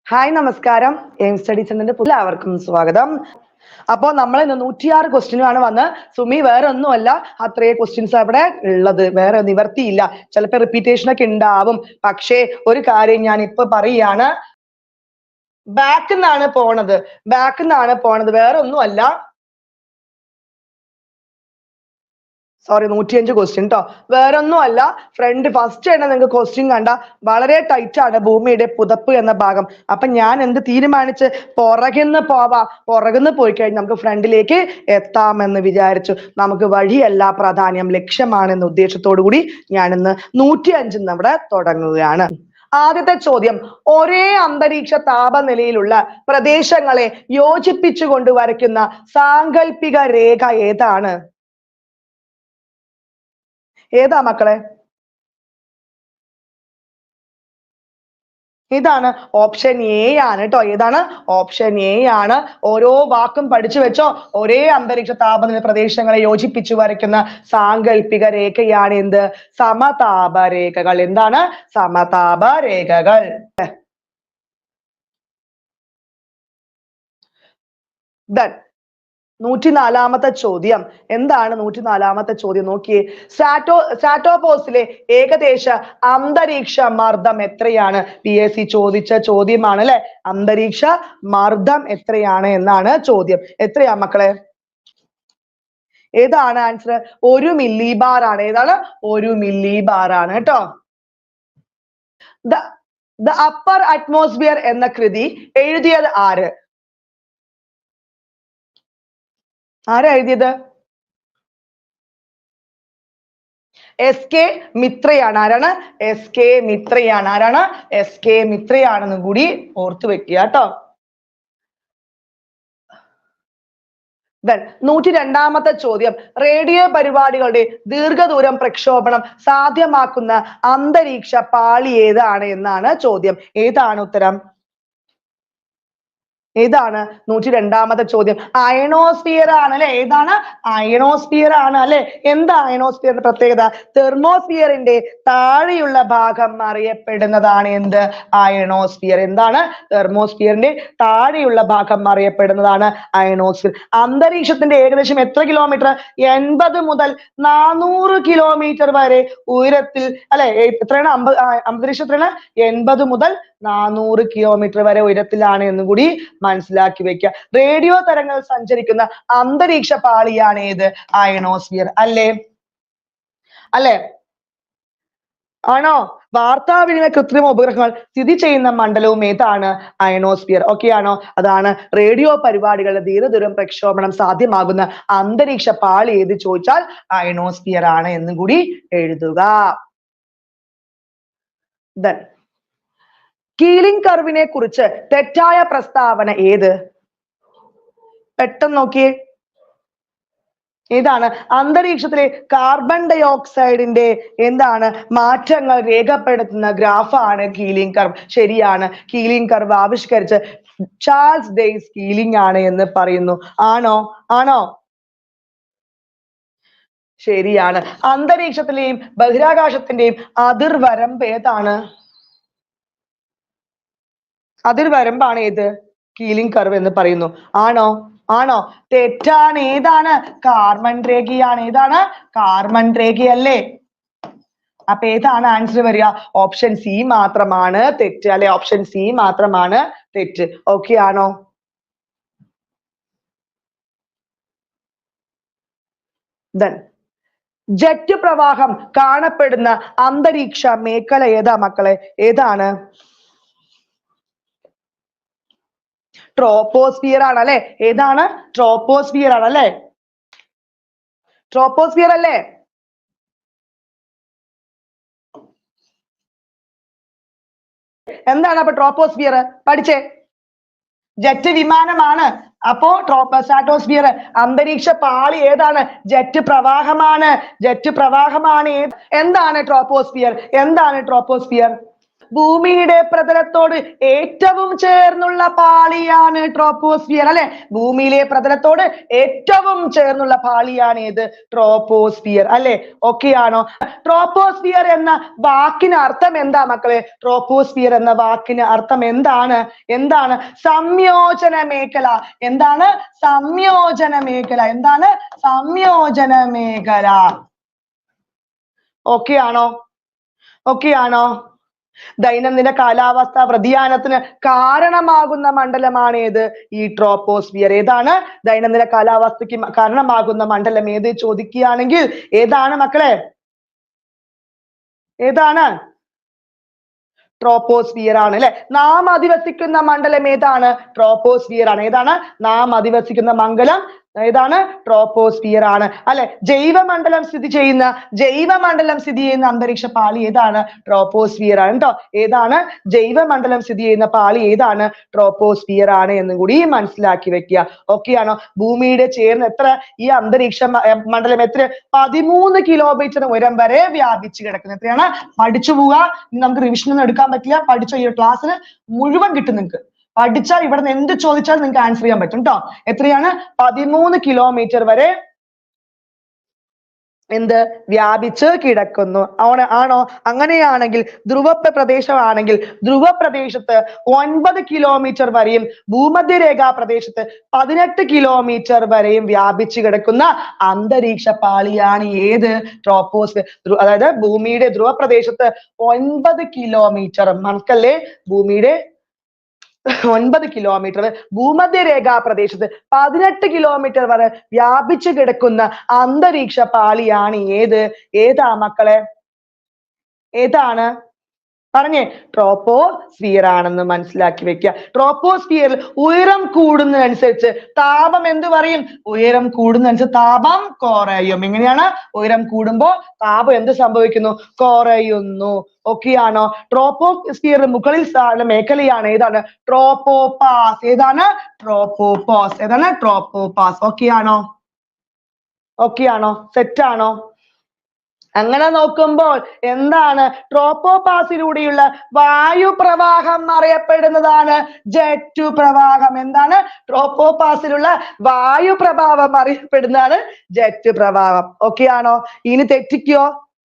Hi നമസ്കാരം. Aim study സെന്ററിന്റെ എല്ലാവർക്കും സ്വാഗതം. അപ്പോൾ നമ്മൾ ഇന്ന് 106 ക്വസ്റ്റ്യനാണ് വന്ന് സുമി വേറെ ഒന്നുമല്ല, അത്രേ ക്വസ്റ്റ്യൻസ് അവിടെ ഉള്ളത്, വേറെ നിവർത്തിയില്ല. ചിലപ്പോൾ റിപ്പീറ്റേഷൻ ഒക്കെ ഉണ്ടാവും. പക്ഷേ ഒരു കാര്യം ഞാൻ ഇപ്പൊ പറയാണ്, ബാക്ക് നിന്നാണ് പോണത്, വേറെ ഒന്നുമല്ല. സോറി, 105 ക്വസ്റ്റ്യൻ കേട്ടോ, വേറെ ഒന്നുമല്ല. ഫ്രണ്ട് ഫസ്റ്റ് തന്നെ നിങ്ങൾക്ക് ക്വസ്റ്റ്യൻ കണ്ട വളരെ ടൈറ്റ് ആണ്, ഭൂമിയുടെ പുതപ്പ് എന്ന ഭാഗം. അപ്പൊ ഞാൻ എന്ത് തീരുമാനിച്ച് പുറകുന്ന് പോയി കഴിഞ്ഞാൽ നമുക്ക് ഫ്രണ്ടിലേക്ക് എത്താമെന്ന് വിചാരിച്ചു. നമുക്ക് വഴിയല്ല പ്രാധാന്യം, ലക്ഷ്യമാണ് എന്ന ഉദ്ദേശത്തോടു കൂടി ഞാൻ ഇന്ന് 105 നമ്മുടെ തുടങ്ങുകയാണ്. ആദ്യത്തെ ചോദ്യം, ഒരേ അന്തരീക്ഷ താപനിലയിലുള്ള പ്രദേശങ്ങളെ യോജിപ്പിച്ചുകൊണ്ട് വരയ്ക്കുന്ന സാങ്കല്പിക രേഖ ഏതാണ്? ഏതാ മക്കളെ? ഇതാണ് ഓപ്ഷൻ എ ആണ് കേട്ടോ. ഏതാണ്? ഓപ്ഷൻ എ ആണ്. ഓരോ വാക്കും പഠിച്ചു വെച്ചോ. ഒരേ അന്തരീക്ഷ താപനില പ്രദേശങ്ങളെ യോജിപ്പിച്ചു വരയ്ക്കുന്ന സാങ്കല്പിക രേഖയാണ് എന്ത്? സമതാപ രേഖകൾ. എന്താണ്? സമതാപ രേഖകൾ. 104ാമത്തെ ചോദ്യം എന്താണ്? 104ാമത്തെ ചോദ്യം നോക്കിയേ. സ്ട്രാറ്റോപോസിലെ ഏകദേശ അന്തരീക്ഷ മർദ്ദം എത്രയാണ്? PSC ചോദിച്ച ചോദ്യമാണ് അല്ലെ. അന്തരീക്ഷ മർദ്ദം എത്രയാണ് എന്നാണ് ചോദ്യം. എത്രയാ മക്കളെ? ഏതാണ് ആൻസർ? 1 മില്ലിബാർ ആണ്. ഏതാണ്? 1 മില്ലിബാർ ആണ് കേട്ടോ. ദ അപ്പർ അറ്റ്മോസ്ഫിയർ എന്ന കൃതി എഴുതിയത് ആര്? ആരാ എഴുതിയത്? SK മിത്രയാണ്. ആരാണ്? SK മിത്രയാണ്. ആരാണ്? SK മിത്രയാണെന്നും കൂടി ഓർത്തു വെക്കുക കേട്ടോ. 102ാമത്തെ ചോദ്യം, റേഡിയോ പരിപാടികളുടെ ദീർഘദൂരം പ്രക്ഷോഭണം സാധ്യമാക്കുന്ന അന്തരീക്ഷ പാളി ഏതാണ് എന്നാണ് ചോദ്യം. ഏതാണ് ഉത്തരം? ഏതാണ്? 102ാമത്തെ ചോദ്യം അയണോസ്ഫിയർ ആണ് അല്ലെ. ഏതാണ്? അയണോസ്ഫിയർ ആണ് അല്ലെ. എന്താ അയണോസ്ഫിയറിന്റെ പ്രത്യേകത? തെർമോസ്ഫിയറിന്റെ താഴെയുള്ള ഭാഗം അറിയപ്പെടുന്നതാണ് എന്ത്? അയണോസ്ഫിയർ. എന്താണ്? തെർമോസ്ഫിയറിന്റെ താഴെയുള്ള ഭാഗം അറിയപ്പെടുന്നതാണ് അയണോസ്ഫിയർ. അന്തരീക്ഷത്തിന്റെ ഏകദേശം എത്ര കിലോമീറ്റർ? 80 മുതൽ 400 കിലോമീറ്റർ വരെ ഉയരത്തിൽ അല്ലെ. എത്രയാണ്? അന്തരീക്ഷം എത്രയാണ്? 80 മുതൽ 400 കിലോമീറ്റർ വരെ ഉയരത്തിലാണ് എന്നും കൂടി മനസ്സിലാക്കി വെക്കുക. റേഡിയോ തരംഗങ്ങൾ സഞ്ചരിക്കുന്ന അന്തരീക്ഷ പാളിയാണ് ഏത്? അയണോസ്ഫിയർ. അല്ലേ? ആണോ? വാർത്താവിനിമയ കൃത്രിമ ഉപഗ്രഹങ്ങൾ സ്ഥിതി ചെയ്യുന്ന മണ്ഡലവും ഏതാണ്? അയണോസ്ഫിയർ. ഓക്കെ ആണോ? അതാണ് റേഡിയോ പരിപാടികളുടെ ദീർഘദൂരം പ്രക്ഷോഭണം സാധ്യമാകുന്ന അന്തരീക്ഷ പാളി ഏത് ചോദിച്ചാൽ അയണോസ്ഫിയർ ആണ് എന്നും കൂടി എഴുതുക. കീലിംഗ് കർവിനെ കുറിച്ച് തെറ്റായ പ്രസ്താവന ഏത്? പെട്ടെന്ന് നോക്കിയേ. ഏതാണ്? അന്തരീക്ഷത്തിലെ കാർബൺ ഡൈ ഓക്സൈഡിന്റെ എന്താണ് മാറ്റങ്ങൾ രേഖപ്പെടുത്തുന്ന ഗ്രാഫാണ് കീലിംഗ് കർവ്. ശരിയാണ്. കീലിംഗ് കർവ് ആവിഷ്കരിച്ച് ചാൾസ് ഡേയ്സ് കീലിംഗ് ആണ് എന്ന് പറയുന്നു. ആണോ? ശരിയാണ്. അന്തരീക്ഷത്തിലെയും ബഹിരാകാശത്തിന്റെയും അതിർവരമ്പ് ഏതാണ്? അതിർവരമ്പാണ് ഏത്? കീലിംഗ് കർവ് എന്ന് പറയുന്നു. ആണോ? തെറ്റാണ്. ഏതാണ്? കാർബൺ രേഖയാണ്. ഏതാണ്? കാർബൺ രേഖയല്ലേ. അപ്പൊ ഏതാണ് ആൻസർ വരിക? ഓപ്ഷൻ സി മാത്രമാണ് തെറ്റ് അല്ലെ. ഓപ്ഷൻ സി മാത്രമാണ് തെറ്റ്. ഓക്കെ ആണോ? ജെറ്റ് പ്രവാഹം കാണപ്പെടുന്ന അന്തരീക്ഷ മേഖല ഏതാ മക്കളെ? ഏതാണ്? ട്രോപ്പോസ്ഫിയർ ആണ് അല്ലെ. ഏതാണ്? ട്രോപ്പോസ്ഫിയർ ആണ് അല്ലെ. ട്രോപ്പോസ്ഫിയർ അല്ലേ? എന്താണ് അപ്പൊ ട്രോപ്പോസ്ഫിയർ? പഠിച്ചേ. ജെറ്റ് വിമാനമാണ്. അപ്പോ സ്ട്രാറ്റോസ്ഫിയർ അന്തരീക്ഷ പാളി ഏതാണ്? ജെറ്റ് പ്രവാഹമാണ്. എന്താണ് ട്രോപ്പോസ്ഫിയർ? ഭൂമിയുടെ പ്രതലത്തോട് ഏറ്റവും ചേർന്നുള്ള പാളിയാണ് ട്രോപ്പോസ്ഫിയർ അല്ലെ. ഭൂമിയിലെ പ്രതലത്തോട് ഏറ്റവും ചേർന്നുള്ള പാളിയാണ് ഏത്? ട്രോപ്പോസ്ഫിയർ അല്ലെ. ഓക്കെ ആണോ? ട്രോപ്പോസ്ഫിയർ എന്ന വാക്കിന് അർത്ഥം എന്താ മക്കളെ? ട്രോപ്പോസ്ഫിയർ എന്ന വാക്കിന് അർത്ഥം എന്താണ്? എന്താണ്? സംയോജന മേഖല. എന്താണ്? സംയോജന മേഖല. എന്താണ്? സംയോജന മേഖല. ഓക്കെ ആണോ? ഓക്കെ ആണോ? ദൈനംദിന കാലാവസ്ഥ വ്യതിയാനത്തിന് കാരണമാകുന്ന മണ്ഡലമാണ് ഏത്? ഈ ട്രോപ്പോസ്ഫിയർ. ഏതാണ്? ദൈനംദിന കാലാവസ്ഥയ്ക്ക് കാരണമാകുന്ന മണ്ഡലം ഏത് ചോദിക്കുകയാണെങ്കിൽ ഏതാണ് മക്കളെ? ഏതാണ്? ട്രോപ്പോസ്ഫിയർ ആണ് അല്ലെ. നാം അധിവസിക്കുന്ന മണ്ഡലം ഏതാണ്? ട്രോപ്പോസ്ഫിയർ ആണ്. ഏതാണ്? നാം അധിവസിക്കുന്ന മണ്ഡലം ഏതാണ്? ട്രോപ്പോസ്ഫിയർ ആണ് അല്ലെ. ജൈവമണ്ഡലം സ്ഥിതി ചെയ്യുന്ന അന്തരീക്ഷ പാളി ഏതാണ്? ട്രോപ്പോസ്ഫിയർ ആണ് കേട്ടോ. ഏതാണ്? ജൈവമണ്ഡലം സ്ഥിതി ചെയ്യുന്ന പാളി ഏതാണ്? ട്രോപ്പോസ്ഫിയർ ആണ് എന്നും കൂടി മനസ്സിലാക്കി വെക്കുക. ഓക്കെ ആണോ? ഭൂമിയുടെ ചേർന്ന് എത്ര ഈ അന്തരീക്ഷ മണ്ഡലം എത്ര? 13 കിലോമീറ്റർ ഉയരം വരെ വ്യാപിച്ചു കിടക്കുന്നത്. എത്രയാണ്? പഠിച്ചു പോവുക. നമുക്ക് റിവിഷൻ ഒന്നും എടുക്കാൻ പറ്റില്ല. പഠിച്ച ഈ ക്ലാസ്സിന് മുഴുവൻ കിട്ടും. നിങ്ങൾക്ക് പഠിച്ചാൽ ഇവിടെ നിന്ന് എന്ത് ചോദിച്ചാലും നിങ്ങൾക്ക് ആൻസർ ചെയ്യാൻ പറ്റും കേട്ടോ. എത്രയാണ്? 13 കിലോമീറ്റർ വരെ എന്ത് വ്യാപിച്ച് കിടക്കുന്നു. ആണോ? അങ്ങനെയാണെങ്കിൽ പ്രദേശമാണെങ്കിൽ ധ്രുവ പ്രദേശത്ത് 9 കിലോമീറ്റർ വരെയും ഭൂമധ്യരേഖാ പ്രദേശത്ത് 18 കിലോമീറ്റർ വരെയും വ്യാപിച്ചു കിടക്കുന്ന അന്തരീക്ഷ പാളിയാണ് ഏത്? ട്രോപ്പോസ്ഫിയർ. അതായത് ഭൂമിയുടെ ധ്രുവ പ്രദേശത്ത് 9 കിലോമീറ്റർ മനക്കല്ലേ. ഭൂമിയുടെ 9 കിലോമീറ്റർ, ഭൂമധ്യരേഖാ പ്രദേശത്ത് 18 കിലോമീറ്റർ വരെ വ്യാപിച്ചു കിടക്കുന്ന അന്തരീക്ഷ പാളിയാണ് ഏത്? ഏതാ മക്കളെ? ഏതാണ്? പറഞ്ഞേ. ട്രോപ്പോസ്ഫിയർ ആണെന്ന് മനസ്സിലാക്കി വെക്കുക. ട്രോപ്പോസ്ഫിയറിൽ ഉയരം കൂടുന്നതനുസരിച്ച് താപം എന്ത് പറയും? ഉയരം കൂടുന്നതനുസരിച്ച് താപം കുറയും. എങ്ങനെയാണ്? ഉയരം കൂടുമ്പോൾ താപം എന്ത് സംഭവിക്കുന്നു? കുറയുന്നു. ഓക്കെ ആണോ? ട്രോപ്പോസ്ഫിയർ മുകളിൽ മേഖലയാണ് ഏതാണ്? ട്രോപ്പോപാസ്. ഏതാണ്? ട്രോപ്പോപാസ്. ഏതാണ്? ട്രോപ്പോപാസ്. ഓക്കെ ആണോ? ഓക്കെ ആണോ? സെറ്റ് ആണോ? അങ്ങനെ നോക്കുമ്പോൾ എന്താണ്? ട്രോപ്പോപാസിലൂടെയുള്ള വായു പ്രവാഹം അറിയപ്പെടുന്നതാണ് ജെറ്റ് പ്രവാഹം. എന്താണ്? ട്രോപ്പോപാസിലുള്ള വായു പ്രവാഹം അറിയപ്പെടുന്നതാണ് ജെറ്റ് പ്രവാഹം. ഓക്കെ ആണോ? ഇനി തെറ്റിക്കോ?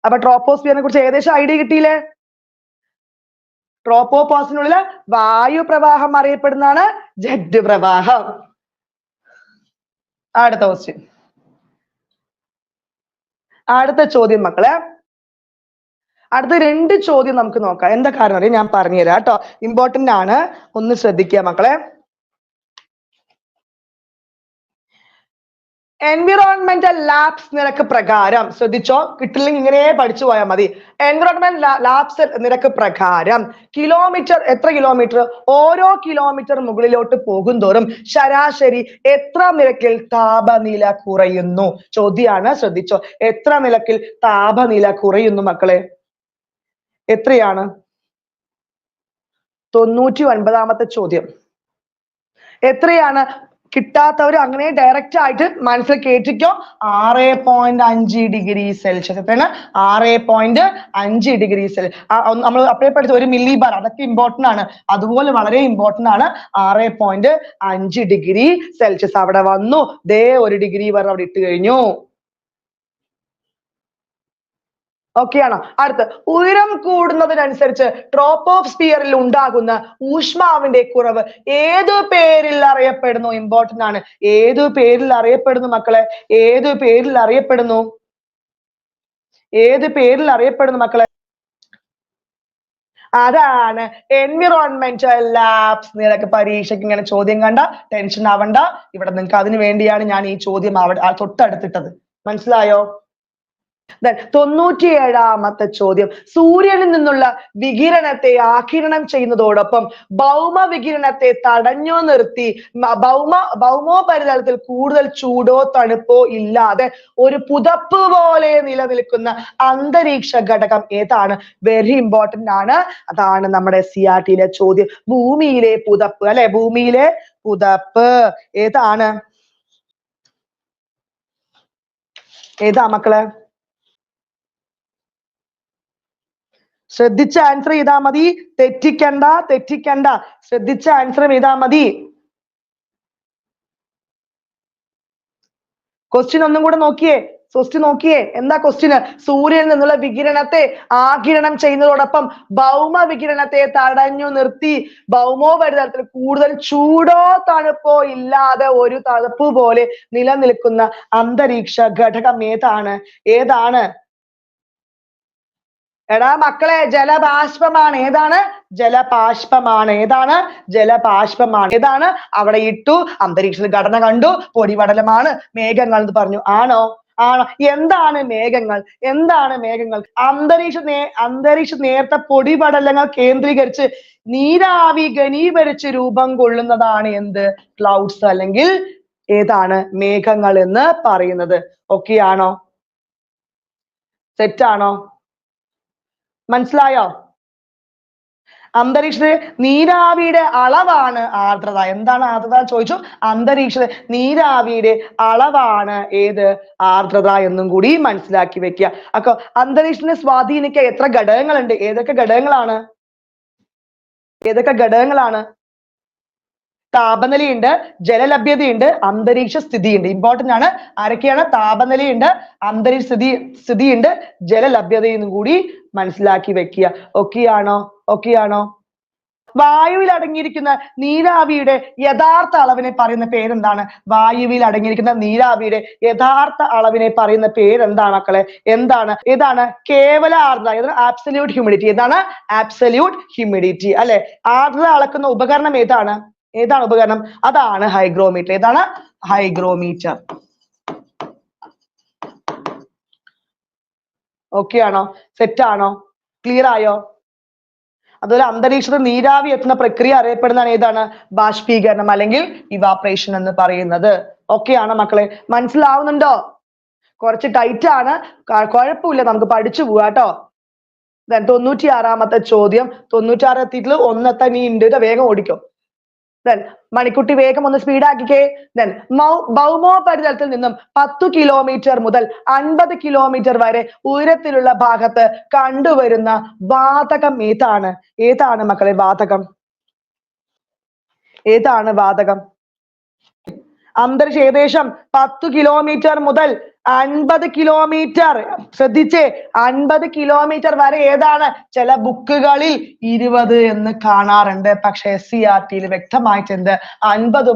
അപ്പൊ ട്രോപ്പോസ്ഫിയറിനെ കുറിച്ച് ഏകദേശം ഐഡിയ കിട്ടിയില്ലേ? ട്രോപ്പോപാസിനുള്ള വായു പ്രവാഹം അറിയപ്പെടുന്നതാണ് ജെറ്റ് പ്രവാഹം. അടുത്ത ക്വസ്റ്റ്യൻ. അടുത്ത ചോദ്യം മക്കളെ. അടുത്ത 2 ചോദ്യം നമുക്ക് നോക്കാം. എന്താ കാരണം അറിയാം? ഞാൻ പറഞ്ഞുതരാം കേട്ടോ. ഇമ്പോർട്ടന്റ് ആണ്. ഒന്ന് ശ്രദ്ധിക്കുക മക്കളെ. എൻവിറോൺമെന്റൽ ലാപ്സ് നിരക്ക് പ്രകാരം ശ്രദ്ധിച്ചോ. കിട്ടില്ലെങ്കിൽ ഇങ്ങനെ പഠിച്ചു പോയാൽ മതി. എൻവിറോൺമെന്റ് ലാപ്സ് നിരക്ക് പ്രകാരം എത്ര കിലോമീറ്റർ? ഓരോ കിലോമീറ്റർ മുകളിലോട്ട് പോകും തോറും ശരാശരി എത്ര നിരക്കിൽ താപനില കുറയുന്നു? ചോദ്യമാണ്. ശ്രദ്ധിച്ചോ. എത്ര നിരക്കിൽ താപനില കുറയുന്നു മക്കളെ? എത്രയാണ്? 99ാമത്തെ ചോദ്യം. എത്രയാണ്? കിട്ടാത്തവർ അങ്ങനെ ഡയറക്റ്റ് ആയിട്ട് മനസ്സിൽ കേട്ടിക്കോ. 6.5 ഡിഗ്രി സെൽഷ്യസ്. എത്രയാണ്? 6.5 ഡിഗ്രി സെൽഷ്യസ്. നമ്മൾ അപ്പഴേ പഠിച്ച 1 മില്ലി ബാർ, അതൊക്കെ ഇമ്പോർട്ടന്റ് ആണ്. അതുപോലെ വളരെ ഇമ്പോർട്ടന്റ് ആണ് 6.5 ഡിഗ്രി സെൽഷ്യസ്. അവിടെ വന്നു. ദേ 1 ഡിഗ്രി വരെ അവിടെ ഇട്ട് കഴിഞ്ഞു. ഓക്കെ ആണോ? അടുത്ത്, ഉയരം കൂടുന്നതിനനുസരിച്ച് ട്രോപ്പോസ്ഫിയറിൽ ഉണ്ടാകുന്ന ഊഷ്മാവിന്റെ കുറവ് ഏതു പേരിൽ അറിയപ്പെടുന്നു? ഇമ്പോർട്ടന്റ് ആണ്. ഏതു പേരിൽ അറിയപ്പെടുന്നു മക്കളെ? ഏതു പേരിൽ അറിയപ്പെടുന്നു? ഏത് പേരിൽ അറിയപ്പെടുന്നു മക്കളെ? അതാണ് എൻവിറോൺമെന്റൽ ലാപ്സ് നിരക്ക്. പരീക്ഷയ്ക്ക് ഇങ്ങനെ ചോദ്യം കണ്ട ടെൻഷൻ ആവണ്ട. ഇവിടെ നിങ്ങൾക്ക് അതിനു വേണ്ടിയാണ് ഞാൻ ഈ ചോദ്യം തൊട്ടടുത്തിട്ടത്. മനസ്സിലായോ? 97ാമത്തെ ചോദ്യം. സൂര്യനിൽ നിന്നുള്ള വികിരണത്തെ ആഗിരണം ചെയ്യുന്നതോടൊപ്പം ഭൗമ വികിരണത്തെ തടഞ്ഞു നിർത്തി ഭൗമോപരിതലത്തിൽ കൂടുതൽ ചൂടോ തണുപ്പോ ഇല്ലാതെ ഒരു പുതപ്പ് പോലെ നിലനിൽക്കുന്ന അന്തരീക്ഷ ഘടകം ഏതാണ്? വെരി ഇമ്പോർട്ടന്റ് ആണ്. അതാണ് നമ്മുടെ CRTയിലെ ചോദ്യം. ഭൂമിയിലെ പുതപ്പ് അല്ലെ. ഭൂമിയിലെ പുതപ്പ് ഏതാണ്? ഏതാ മക്കളെ? ശ്രദ്ധിച്ച ആൻസർ ചെയ്താ മതി, തെറ്റിക്കണ്ട തെറ്റിക്കണ്ട, ശ്രദ്ധിച്ച ആൻസർ ചെയ്താ മതി. ക്വസ്റ്റ്യൻ ഒന്നും കൂടെ നോക്കിയേ, ക്വസ്റ്റ്യൻ നോക്കിയേ. എന്താ ക്വസ്റ്റ്യന്? സൂര്യനിൽ നിന്നുള്ള വികിരണത്തെ ആഗിരണം ചെയ്യുന്നതോടൊപ്പം ഭൗമ വികിരണത്തെ തടഞ്ഞു നിർത്തി ഭൗമോപരിതലത്തിൽ കൂടുതൽ ചൂടോ തണുപ്പോ ഇല്ലാതെ ഒരു തണുപ്പ് പോലെ നിലനിൽക്കുന്ന അന്തരീക്ഷ ഘടകം ഏതാണ്? ഏതാണ്? എടാ മക്കളെ, ജലബാഷ്പമാണ്. ഏതാണ്? ജലബാഷ്പമാണ്. ഏതാണ്? ജലബാഷ്പമാണ്. ഏതാണ്? അവിടെ ഇട്ടു, അന്തരീക്ഷത്തിൽ ഘടന കണ്ടു, പൊടിപടലമാണ് മേഘങ്ങൾ എന്ന് പറഞ്ഞു. ആണോ? ആണോ? എന്താണ് മേഘങ്ങൾ? എന്താണ് മേഘങ്ങൾ? അന്തരീക്ഷ നേർത്ത പൊടിപടലങ്ങൾ കേന്ദ്രീകരിച്ച് നീരാവി ഘനീഭവിച്ച് രൂപം കൊള്ളുന്നതാണ് എന്ത്? ക്ലൗഡ്സ്, അല്ലെങ്കിൽ ഏതാണ്? മേഘങ്ങൾ എന്ന് പറയുന്നത്. ഓക്കെ ആണോ? തെറ്റാണോ? മനസ്സിലായോ? അന്തരീക്ഷത്തിലെ നീരാവിയുടെ അളവാണ് ആർദ്രത. എന്താണ് ആർദ്രത ചോദിച്ചു. അന്തരീക്ഷ നീരാവിയുടെ അളവാണ് ഏത്? ആർദ്രത എന്നും കൂടി മനസ്സിലാക്കി വെക്കുക. അപ്പൊ അന്തരീക്ഷത്തിനെ സ്വാധീനിക്കാൻ എത്ര ഘടകങ്ങളുണ്ട്? ഏതൊക്കെ ഘടകങ്ങളാണ്? ഏതൊക്കെ ഘടകങ്ങളാണ്? താപനിലയുണ്ട്, ജലലഭ്യതയുണ്ട്, അന്തരീക്ഷ സ്ഥിതിയുണ്ട്. ഇമ്പോർട്ടന്റ് ആണ്. ആരൊക്കെയാണ്? താപനിലയുണ്ട്, അന്തരീക്ഷ സ്ഥിതിയുണ്ട്, ജലലഭ്യതയെന്നും കൂടി മനസ്സിലാക്കി വെക്കുക. ഓക്കെ ആണോ? ഓക്കെ ആണോ? വായുവിൽ അടങ്ങിയിരിക്കുന്ന നീരാവിയുടെ യഥാർത്ഥ അളവിനെ പറയുന്ന പേരെന്താണ്? വായുവിൽ അടങ്ങിയിരിക്കുന്ന നീരാവിയുടെ യഥാർത്ഥ അളവിനെ പറയുന്ന പേരെന്താണ് മക്കളെ? എന്താണ്? ഏതാണ്? കേവല ആർദ്രത. ഏതാണ്? Absolute humidity. ഏതാണ്? Absolute humidity. അല്ലെ? ആർദ്രത അളക്കുന്ന ഉപകരണം ഏതാണ്? ഏതാണ് ഉപകരണം? അതാണ് ഹൈഗ്രോമീറ്റർ. ഏതാണ്? ഹൈഗ്രോമീറ്റർ. ഓക്കെ ആണോ? സെറ്റ് ആണോ? ക്ലിയർ ആയോ? അതുപോലെ അന്തരീക്ഷത്തിൽ നീരാവി എത്തുന്ന പ്രക്രിയ അറിയപ്പെടുന്നതാണ് ഏതാണ്? ബാഷ്പീകരണം, അല്ലെങ്കിൽ ഇവാപറേഷൻ എന്ന് പറയുന്നത്. ഓക്കെ ആണോ മക്കളെ? മനസ്സിലാവുന്നുണ്ടോ? കുറച്ച് ടൈറ്റ് ആണ്, കുഴപ്പമില്ല, നമുക്ക് പഠിച്ചു പോവാട്ടോ. 96ാമത്തെ ചോദ്യം. 96 എത്തിയിട്ടുള്ള 1 എത്താൻ നീ ഉണ്ട്, വേഗം ഓടിക്കോ. മണിക്കുട്ടി വേഗം ഒന്ന് സ്പീഡാക്കിക്കേ. ഭൗമോപരിതലത്തിൽ നിന്നും 10 കിലോമീറ്റർ മുതൽ 50 കിലോമീറ്റർ വരെ ഉയരത്തിലുള്ള ഭാഗത്ത് കണ്ടുവരുന്ന വാതകം ഏതാണ്? ഏതാണ് മക്കളെ വാതകം? ഏതാണ് വാതകം? അന്തരീക്ഷം ഏകദേശം 10 കിലോമീറ്റർ മുതൽ 50 കിലോമീറ്റർ, ശ്രദ്ധിച്ചേ, 50 കിലോമീറ്റർ വരെ ഏതാണ്? ചില ബുക്കുകളിൽ 20 എന്ന് കാണാറുണ്ട്, പക്ഷെ SCERT വ്യക്തമായിട്ട് എന്ത്? 10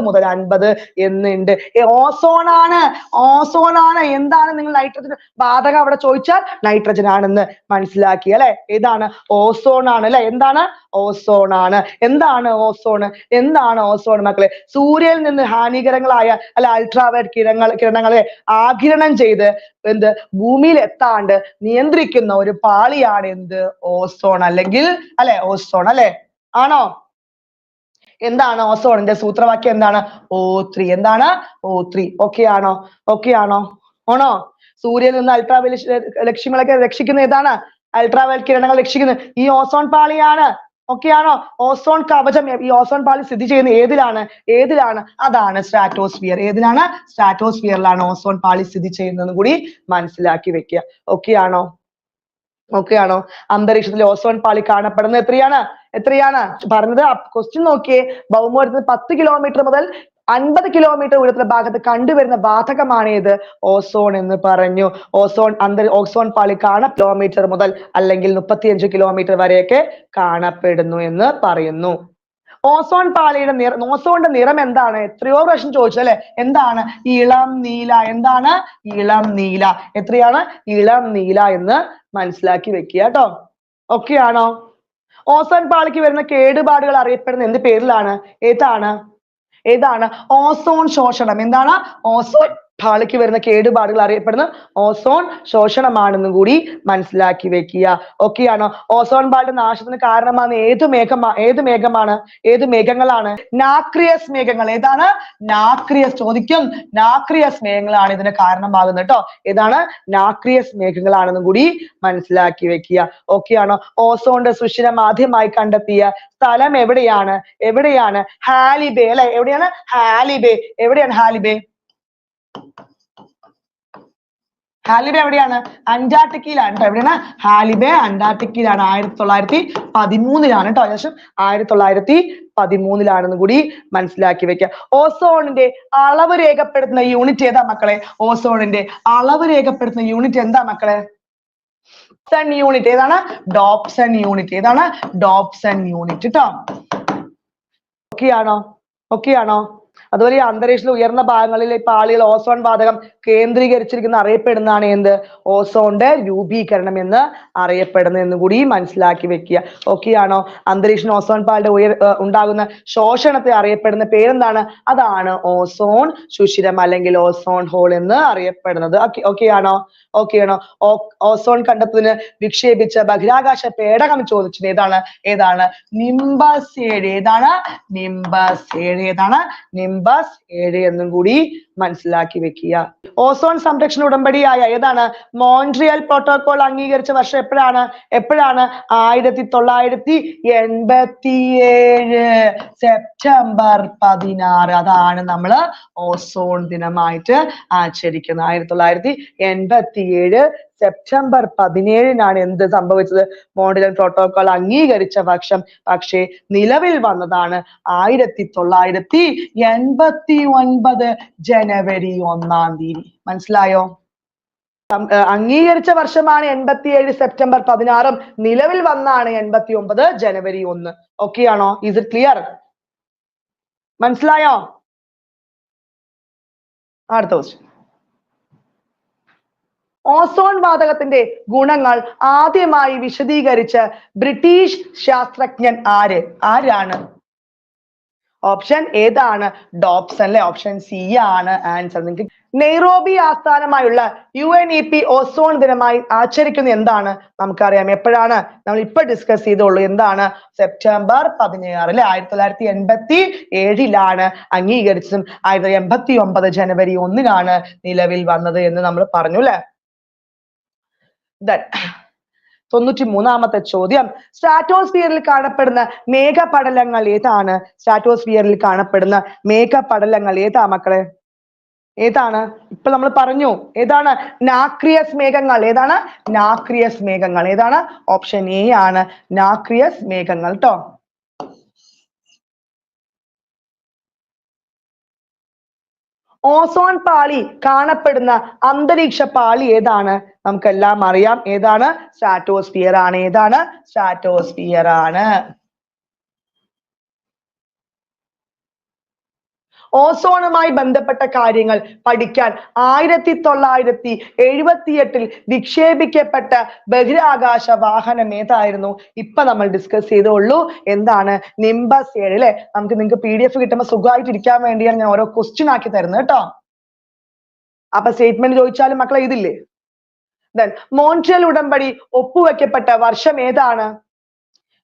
മുതൽ 50 എന്നുണ്ട്. ഓസോൺ ആണ്, ഓസോൺ ആണ്. എന്താണ്? നിങ്ങൾ നൈട്രജൻ വാതകം അവിടെ ചോദിച്ചാൽ നൈട്രജൻ ആണെന്ന് മനസ്സിലാക്കി അല്ലെ? ഏതാണ്? ഓസോൺ ആണ് അല്ലെ? എന്താണ്? ഓസോൺ ആണ്. എന്താണ് ഓസോൺ? എന്താണ് ഓസോൺ മക്കളെ? സൂര്യനിൽ നിന്ന് ഹാനികരങ്ങളായ അല്ല അൾട്രാവയലറ്റ് കിരണങ്ങളെ ആഗിരണം ചെയ്ത് എന്ത്? ഭൂമിയിൽ എത്താണ്ട് നിയന്ത്രിക്കുന്ന ഒരു പാളിയാണ് എന്ത്? ഓസോൺ, അല്ലെങ്കിൽ അല്ലെ? ഓസോൺ അല്ലെ? ആണോ? എന്താണ് ഓസോണിന്റെ സൂത്രവാക്യം? എന്താണ്? O3. എന്താണ്? O3. ഓക്കെ ആണോ? ഓക്കെ ആണോ? ആണോ? സൂര്യനിൽ നിന്ന് അൾട്രാവയലറ്റ് ലക്ഷ്യങ്ങളൊക്കെ രക്ഷിക്കുന്ന ഏതാണ്? അൾട്രാവയലറ്റ് കിരണങ്ങൾ രക്ഷിക്കുന്നത് ഈ ഓസോൺ പാളിയാണ്. ഓക്കെ ആണോ? ഓസോൺ കവചം, ഈ ഓസോൺ പാളി സ്ഥിതി ചെയ്യുന്ന ഏതിലാണ്? ഏതിലാണ്? അതാണ് സ്ട്രാറ്റോസ്ഫിയർ. ഏതിലാണ്? സ്ട്രാറ്റോസ്ഫിയറിലാണ് ഓസോൺ പാളി സ്ഥിതി ചെയ്യുന്നതെന്ന് കൂടി മനസ്സിലാക്കി വെക്കുക. ഓക്കെ ആണോ? ഓക്കെ ആണോ? അന്തരീക്ഷത്തിൽ ഓസോൺ പാളി കാണപ്പെടുന്നത് എത്രയാണ്? എത്രയാണ് പറഞ്ഞത്? ക്വസ്റ്റ്യൻ നോക്കിയേ. ഭൗമോപരിതലത്തിൽ 10 കിലോമീറ്റർ മുതൽ 50 കിലോമീറ്റർ ഉയരത്തിലുള്ള ഭാഗത്ത് കണ്ടുവരുന്ന വാതകമാണ് ഏത്? ഓസോൺ എന്ന് പറഞ്ഞു. ഓസോൺ പാളി കിലോമീറ്റർ മുതൽ അല്ലെങ്കിൽ 35 കിലോമീറ്റർ വരെയൊക്കെ കാണപ്പെടുന്നു എന്ന് പറയുന്നു. ഓസോൺ പാളിയുടെ ഓസോണിന്റെ നിറം എന്താണ്? എത്രയോ പ്രാവശ്യം ചോദിച്ചു അല്ലെ? എന്താണ്? ഇളം നീല. എന്താണ്? ഇളം നീല. എത്രയാണ്? ഇളം നീല എന്ന് മനസ്സിലാക്കി വെക്കുക കേട്ടോ. ഓക്കെ ആണോ? ഓസോൺ പാളിക്ക് വരുന്ന കേടുപാടുകൾ അറിയപ്പെടുന്ന എന്ത് പേരിലാണ്? ഏതാണ്? ഏതാണ്? ഓസോൺ ശോഷണം. എന്താണ്? ഓസോൺ പാളിക്ക് വരുന്ന കേടുപാടുകൾ അറിയപ്പെടുന്ന ഓസോൺ ശോഷണമാണെന്നും കൂടി മനസ്സിലാക്കി വെക്കുക. ഓക്കെ ആണോ? ഓസോൺ പാളിയുടെ നാശത്തിന് കാരണമാകുന്ന ഏത് മേഘമാണ്? ഏത് മേഘങ്ങളാണ്? നാക്രിയസ് മേഘങ്ങൾ. ഏതാണ്? നാക്രിയസ് ചോദിക്കും. നാക്രിയസ് മേഘങ്ങളാണ് ഇതിന് കാരണമാകുന്നത് കേട്ടോ. ഏതാണ്? നാക്രിയസ് മേഘങ്ങളാണെന്നും കൂടി മനസ്സിലാക്കി വെക്കുക. ഓക്കെ ആണോ? ഓസോണിന്റെ സുഷിരം ആദ്യമായി കണ്ടെത്തിയ സ്ഥലം എവിടെയാണ്? എവിടെയാണ്? ഹാലിബേ അല്ലെ? എവിടെയാണ്? ഹാലിബേ. എവിടെയാണ് ഹാലിബേ? ഹാലിബേ എവിടെയാണ്? അന്റാർട്ടിക്കയിലാണ് കേട്ടോ. എവിടെയാണ്? ഹാലിബേ അന്റാർട്ടിക്കയിലാണ്. 1913 കേട്ടോ. ഏകദേശം 1913 കൂടി മനസ്സിലാക്കി വെക്കുക. ഓസോണിന്റെ അളവ് രേഖപ്പെടുത്തുന്ന യൂണിറ്റ് ഏതാ മക്കളെ? ഓസോണിന്റെ അളവ് രേഖപ്പെടുത്തുന്ന യൂണിറ്റ് എന്താ മക്കളെ? Dobson unit. ഏതാണ്? Dobson unit. ഏതാണ്? ഡോപ്സൺ യൂണിറ്റ് ട്ടോ. ഓക്കെ ആണോ? അതുപോലെ ഈ അന്തരീക്ഷത്തിൽ ഉയർന്ന ഭാഗങ്ങളിൽ ഇപ്പൊ ആളുകൾ ഓസോൺ വാതകം കേന്ദ്രീകരിച്ചിരിക്കുന്ന അറിയപ്പെടുന്നതാണ് എന്ത്? ഓസോണിന്റെ രൂപീകരണം എന്ന് അറിയപ്പെടുന്നത് എന്ന് കൂടി മനസ്സിലാക്കി വെക്കുക. ഓക്കെ ആണോ? അന്തരീക്ഷ ഓസോൺ പാളിയുടെ ഉണ്ടാകുന്ന ശോഷണത്തെ അറിയപ്പെടുന്ന പേരെന്താണ്? അതാണ് ഓസോൺ സുഷിരം അല്ലെങ്കിൽ ഓസോൺ ഹോൾ എന്ന് അറിയപ്പെടുന്നത്. ഓക്കെ ആണോ? ഓസോൺ കണ്ടെത്തുന്നതിന് വിക്ഷേപിച്ച ബഹിരാകാശ പേടകം ചോദിച്ചത് ഏതാണ്? നിംബസ് 7. ഏതാണ്? നിംബസ് 7. ഏതാണ്? നിംബസ് 7 എന്നും കൂടി മനസ്സിലാക്കി വെക്കുക. ഓസോൺ സംരക്ഷണ ഉടമ്പടിയായ ഏതാണ്? മോൺട്രിയൽ പ്രോട്ടോകോൾ അംഗീകരിച്ച വർഷം എപ്പോഴാണ്? 1987 സെപ്റ്റംബർ 16. അതാണ് നമ്മള് ഓസോൺ ദിനമായിട്ട് ആചരിക്കുന്നത്. 1987 സെപ്റ്റംബർ 17 എന്ത് സംഭവിച്ചത്? മോൺട്രിയൽ പ്രോട്ടോകോൾ അംഗീകരിച്ച വർഷം. പക്ഷേ നിലവിൽ വന്നതാണ് 1989 ജനുവരി 1. മനസ്സിലായോ? അംഗീകരിച്ച വർഷമാണ് 87 സെപ്റ്റംബർ 16. നിലവിൽ വന്നാണ് 89 ജനുവരി 1. ഓക്കെ ആണോ? Is it clear? മനസ്സിലായോ? അടുത്ത ക്വസ്റ്റ്യൻ. ഓസോൺ വാതകത്തിന്റെ ഗുണങ്ങൾ ആദ്യമായി വിശദീകരിച്ച ബ്രിട്ടീഷ് ശാസ്ത്രജ്ഞൻ ആരാണ്? ഓപ്ഷൻ ഏതാണ്? ഡോപ്സൺ അല്ലെ. ഓപ്ഷൻ സി ആണ് ആൻസർ. നിങ്ങൾക്ക് നെയ്റോബി ആസ്ഥാനമായുള്ള UNEP ഓസോൺ ദിനമായി ആചരിക്കുന്ന എന്താണ്? നമുക്കറിയാം. എപ്പോഴാണ്? നമ്മൾ ഇപ്പൊ ഡിസ്കസ് ചെയ്തുള്ളൂ. എന്താണ്? സെപ്റ്റംബർ 16 അല്ലെ. 1987 അംഗീകരിച്ചതും 1989 ജനുവരി 1 നിലവിൽ വന്നത് എന്ന് നമ്മൾ പറഞ്ഞു അല്ലെ. 93ാമത്തെ ചോദ്യം. സ്ട്രാറ്റോസ്ഫിയറിൽ കാണപ്പെടുന്ന മേഘപടലങ്ങൾ ഏതാണ്? സ്ട്രാറ്റോസ്ഫിയറിൽ കാണപ്പെടുന്ന മേഘപടലങ്ങൾ ഏതാ മക്കളെ? ഏതാണ്? ഇപ്പൊ നമ്മൾ പറഞ്ഞു. ഏതാണ്? നാക്രിയസ് മേഘങ്ങൾ. ഏതാണ്? നാക്രിയസ് മേഘങ്ങൾ. ഏതാണ്? ഓപ്ഷൻ എ ആണ് നാക്രിയസ് മേഘങ്ങൾ ട്ടോ. ഓസോൺ പാളി കാണപ്പെടുന്ന അന്തരീക്ഷ പാളി ഏതാണ്? നമുക്കെല്ലാം അറിയാം. ഏതാണ്? സ്ട്രാറ്റോസ്ഫിയർ ആണ്. ഏതാണ്? സ്ട്രാറ്റോസ്ഫിയർ ആണ്. ഓസോണുമായി ബന്ധപ്പെട്ട കാര്യങ്ങൾ പഠിക്കാൻ 1978 വിക്ഷേപിക്കപ്പെട്ട ബഹിരാകാശ വാഹനം ഏതായിരുന്നു? ഇപ്പൊ നമ്മൾ ഡിസ്കസ് ചെയ്തോളൂ. എന്താണ്? നിംബസ് 7 അല്ലെ. നിങ്ങൾക്ക് PDF കിട്ടുമ്പോൾ സുഖമായിട്ട് ഇരിക്കാൻ വേണ്ടിയാണ് ഞാൻ ഓരോ ക്വസ്റ്റ്യൻ ആക്കി തരുന്നത് കേട്ടോ. അപ്പൊ സ്റ്റേറ്റ്മെന്റ് ചോദിച്ചാലും മക്കളെ ഇതില്ലേ? മോൺട്രിയൽ ഉടമ്പടി ഒപ്പുവെക്കപ്പെട്ട വർഷം ഏതാണ്?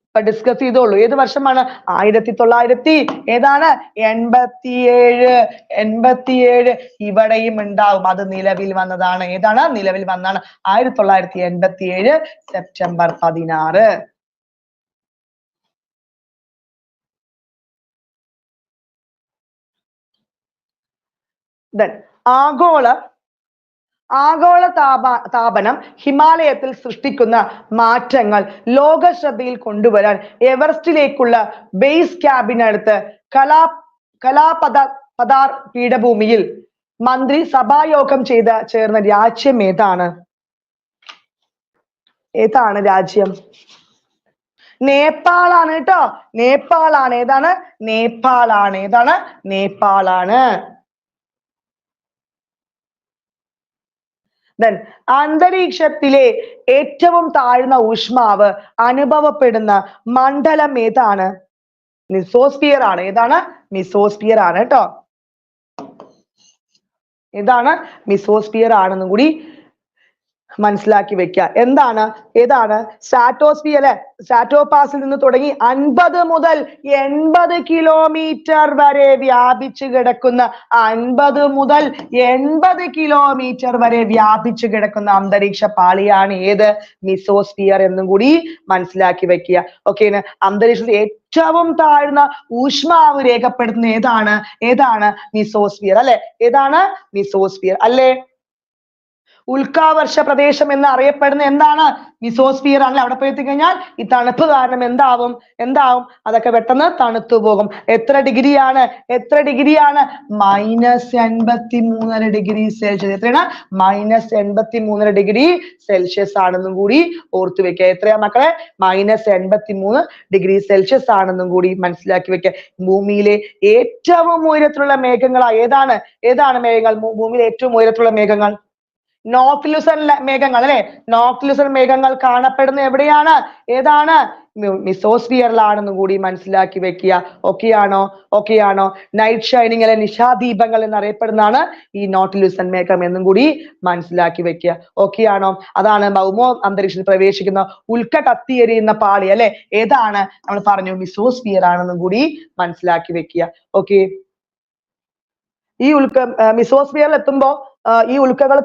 ഇപ്പൊ ഡിസ്കസ് ചെയ്തോളൂ. ഏത് വർഷമാണ്? 1987. ഇവിടെയും ഉണ്ടാവും. അത് നിലവിൽ വന്നതാണ്. ഏതാണ്? നിലവിൽ വന്നതാണ് 1987 സെപ്റ്റംബർ 16. ആഗോള താപനം ഹിമാലയത്തിൽ സൃഷ്ടിക്കുന്ന മാറ്റങ്ങൾ ലോക ശ്രദ്ധയിൽ കൊണ്ടുവരാൻ എവറസ്റ്റിലേക്കുള്ള ബേസ് ക്യാമ്പിനടുത്ത് കലാപതാർ പീഠഭൂമിയിൽ മന്ത്രി സഭായോഗം ചേർന്ന രാജ്യം ഏതാണ്? ഏതാണ് രാജ്യം? നേപ്പാളാണ് കേട്ടോ. നേപ്പാളാണ്. ഏതാണ്? നേപ്പാളാണ്. ഏതാണ്? നേപ്പാളാണ്. അന്തരീക്ഷത്തിലെ ഏറ്റവും താഴ്ന്ന ഊഷ്മാവ് അനുഭവപ്പെടുന്ന മണ്ഡലം ഏതാണ്? മിസോസ്ഫിയർ ആണ്. ഏതാണ്? മിസോസ്ഫിയർ ആണ് കേട്ടോ. ഏതാണ്? മിസോസ്ഫിയർ ആണെന്നും കൂടി മനസ്സിലാക്കി വെക്കുക. ഏതാണ്? സ്ട്രാറ്റോസ്ഫിയർ അല്ലെ. സ്ട്രാറ്റോപാസിൽ നിന്ന് തുടങ്ങി 50 മുതൽ 80 കിലോമീറ്റർ വരെ വ്യാപിച്ചു കിടക്കുന്ന 50 മുതൽ 80 കിലോമീറ്റർ വരെ വ്യാപിച്ചു കിടക്കുന്ന അന്തരീക്ഷ പാളിയാണ് ഏത്? മിസോസ്ഫിയർ എന്നും കൂടി മനസ്സിലാക്കി വെക്കുക. ഓക്കെ. അന്തരീക്ഷത്തിൽ ഏറ്റവും താഴ്ന്ന ഊഷ്മാവ് രേഖപ്പെടുത്തുന്ന ഏതാണ്? മിസോസ്ഫിയർ അല്ലെ. ഏതാണ്? മിസോസ്ഫിയർ അല്ലേ. ഉൽക്കാവർഷ പ്രദേശം എന്ന് അറിയപ്പെടുന്ന എന്താണ്? മിസോസ്ഫിയർ ആണല്ലേ. അവിടെ പോയി എത്തിക്കഴിഞ്ഞാൽ ഈ തണുപ്പ് കാരണം എന്താവും അതൊക്കെ പെട്ടെന്ന് തണുത്തു പോകും. എത്ര ഡിഗ്രിയാണ് -83.5 ഡിഗ്രി സെൽഷ്യസ്. എത്രയാണ്? -83 ഡിഗ്രി സെൽഷ്യസ് ആണെന്നും കൂടി ഓർത്തു വെക്കുക. എത്രയാ മക്കളെ? -83 ഡിഗ്രി സെൽഷ്യസ് ആണെന്നും കൂടി മനസ്സിലാക്കി വെക്കുക. ഭൂമിയിലെ ഏറ്റവും ഉയരത്തിലുള്ള മേഘങ്ങളാ ഏതാണ് മേഘങ്ങൾ? ഭൂമിയിലെ ഏറ്റവും ഉയരത്തിലുള്ള മേഘങ്ങൾ നോക്ലിയുസൻ മേഘങ്ങൾ അല്ലെ. നോക്ലിയുസൻ മേഘങ്ങൾ കാണപ്പെടുന്ന എവിടെയാണ്? ഏതാണ്? മിസോസ്ഫിയറിലാണെന്നും കൂടി മനസ്സിലാക്കി വെക്കുക. ഓക്കെയാണോ? നൈറ്റ് ഷൈനിങ് അല്ലെ നിശാദീപങ്ങൾ എന്നറിയപ്പെടുന്നതാണ് ഈ നോട്ടിലുസൻ മേഘം എന്നും കൂടി മനസ്സിലാക്കി വെക്കുക. ഓക്കെയാണോ? അതാണ് ഭൗമോ അന്തരീക്ഷത്തിൽ പ്രവേശിക്കുന്ന ഉൽക്ക കത്തിയെരിയുന്ന പാളി അല്ലെ. ഏതാണ്? നമ്മൾ പറഞ്ഞു മിസോസ്ഫിയർ ആണെന്നും കൂടി മനസ്സിലാക്കി വെക്കുക. ഓക്കെ. ഈ മിസോസ്ഫിയറിൽ എത്തുമ്പോ ഈ ഉൽക്കകൾ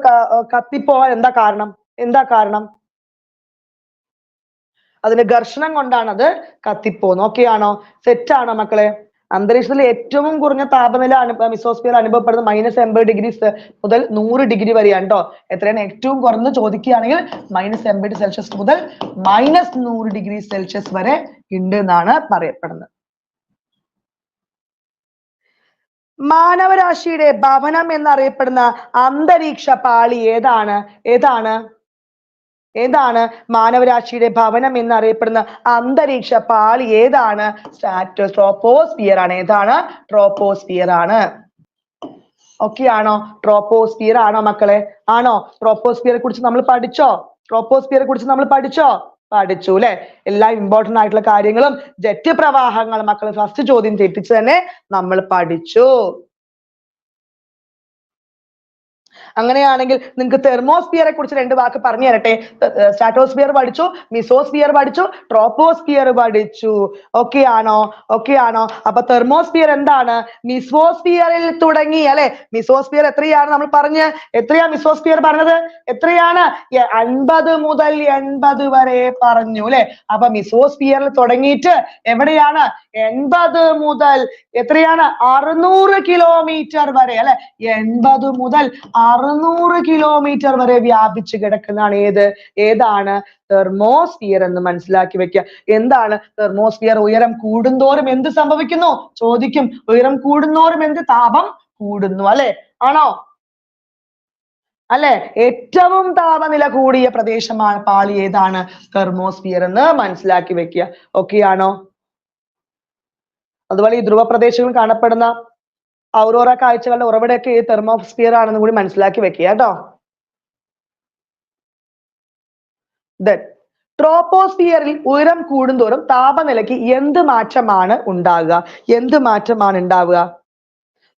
കത്തിപ്പോവാൻ എന്താ കാരണം? അതിന്റെ ഘർഷണം കൊണ്ടാണ് അത് കത്തിപ്പോകുന്നത്. ഓക്കെയാണോ? സെറ്റാണോ മക്കളെ? അന്തരീക്ഷത്തിൽ ഏറ്റവും കുറഞ്ഞ താപനില മിസോസ്ഫിയർ അനുഭവപ്പെടുന്നത് -80 ഡിഗ്രി മുതൽ 100 ഡിഗ്രി വരെയാണ് കേട്ടോ. എത്രയാണ് ഏറ്റവും കുറഞ്ഞ് ചോദിക്കുകയാണെങ്കിൽ -80 സെൽഷ്യസ് മുതൽ -100 ഡിഗ്രി സെൽഷ്യസ് വരെ ഉണ്ട് എന്നാണ് പറയപ്പെടുന്നത്. മാനവരാശിയുടെ ഭവനം എന്നറിയപ്പെടുന്ന അന്തരീക്ഷ പാളി ഏതാണ്? മാനവരാശിയുടെ ഭവനം എന്നറിയപ്പെടുന്ന അന്തരീക്ഷ പാളി ഏതാണ്? ട്രോപ്പോസ്ഫിയർ ആണ്. ഏതാണ്? ട്രോപ്പോസ്ഫിയർ ആണ്. ഓക്കെ ആണോ? ട്രോപ്പോസ്ഫിയർ ആണോ മക്കളെ? ആണോ? ട്രോപ്പോസ്ഫിയറെ കുറിച്ച് നമ്മൾ പഠിച്ചോ? പഠിച്ചു അല്ലെ. എല്ലാ ഇമ്പോർട്ടന്റ് ആയിട്ടുള്ള കാര്യങ്ങളും ജെറ്റ് പ്രവാഹങ്ങൾ മക്കൾ ഫസ്റ്റ് ചോദ്യം തെറ്റിച്ച് തന്നെ നമ്മൾ പഠിച്ചു. അങ്ങനെയാണെങ്കിൽ നിങ്ങൾക്ക് തെർമോസ്ഫിയറെ കുറിച്ച് 2 വാക്ക് പറഞ്ഞു തരട്ടെ. സ്ട്രാറ്റോസ്ഫിയർ പഠിച്ചു, മിസോസ്ഫിയർ പഠിച്ചു, ട്രോപ്പോസ്ഫിയർ പഠിച്ചു. ഓക്കെ ആണോ? അപ്പൊ തെർമോസ്ഫിയർ എന്താണ്? മിസോസ്ഫിയറിൽ തുടങ്ങി അല്ലെ. മിസോസ്ഫിയർ എത്രയാണ് നമ്മൾ എത്രയാ മിസോസ്ഫിയർ പറഞ്ഞത്? എത്രയാണ്? 50 മുതൽ 80 വരെ പറഞ്ഞു അല്ലെ. അപ്പൊ മിസോസ്ഫിയറിൽ തുടങ്ങിയിട്ട് എവിടെയാണ്? 80 മുതൽ എത്രയാണ്? 600 കിലോമീറ്റർ വരെ അല്ലെ. 80 മുതൽ 600 കിലോമീറ്റർ വരെ വ്യാപിച്ചു കിടക്കുന്നതാണ് ഏതാണ്? തെർമോസ്ഫിയർ എന്ന് മനസ്സിലാക്കി വെക്കുക. എന്താണ് തെർമോസ്ഫിയർ? ഉയരം കൂടുന്തോറും എന്ത് സംഭവിക്കുന്നു? ചോദിക്കും. ഉയരം കൂടുന്തോറും എന്ത്? താപം കൂടുന്നു അല്ലെ. ആണോ? അല്ലെ. ഏറ്റവും താപനില കൂടിയ പ്രദേശമാണ് പാളി ഏതാണ്? തെർമോസ്ഫിയർ എന്ന് മനസ്സിലാക്കി വെക്കുക. ഓക്കെ ആണോ? അതുപോലെ ഈ ധ്രുവ പ്രദേശങ്ങളിൽ കാണപ്പെടുന്ന ഔറോറ കാഴ്ചകളുടെ ഉറവിടമൊക്കെ ഈ തെർമോസ്ഫിയർ ആണെന്ന് കൂടി മനസ്സിലാക്കി വെക്കുക കേട്ടോ. ട്രോപ്പോസ്ഫിയറിൽ ഉയരം കൂടുന്തോറും താപനിലയ്ക്ക് എന്ത് മാറ്റമാണ് ഉണ്ടാവുക?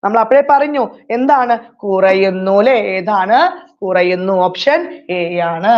നമ്മൾ അപ്പോഴേ പറഞ്ഞു എന്താണ്? കുറയുന്നു അല്ലെ. ഏതാണ്? കുറയുന്നു. ഓപ്ഷൻ എ ആണ്.